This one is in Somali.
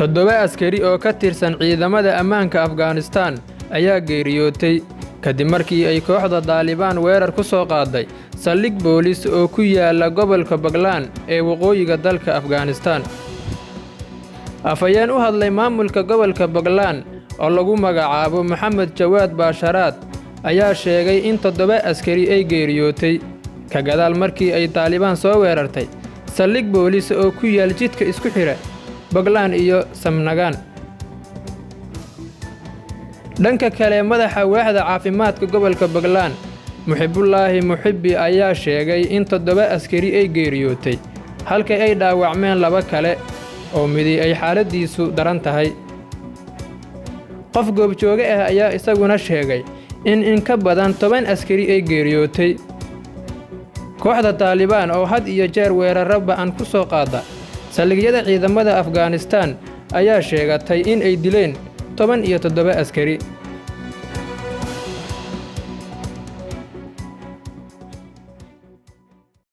toddoba askari oo ka tirsan ciidamada ammaanka Afghanistan ayaa geeriyootay kadib markii ay kooxda Taliban weerar ku soo qaaday saldhig boolis oo ku yaala gobolka Baghlan ee waqooyiga dalka Afghanistan. Afhayeen u hadlay maamulka gobolka Baghlan oo lagu magacaabo Maxamed Jawaad Baasharaad ayaa sheegay in toddoba askari ay geeriyootay ka gadaal markii ay Taliban soo weerartay saldhig boolis oo ku yaal jidka isku xira Baghlan iyo Samnagan. dhanka kale madaxa waaxda caafimaadka gobolka Baghlan Muxibullaahi Muxibbi ayaa sheegay in toddoba askari ay geeriyootay halka ay dhaawacmeen laba kale oo midi ay xaaladiisu daran tahay. qof goobjooge ah ayaa isaguna sheegay in ka badan 10 askari ay geeriyootay. kooxda Taliban oo had iyo jeer weerarro ba'an ku soo qaada saldhigyada ciidamada Afghanistan ayaa sheegatay in ay dileen 17 askari.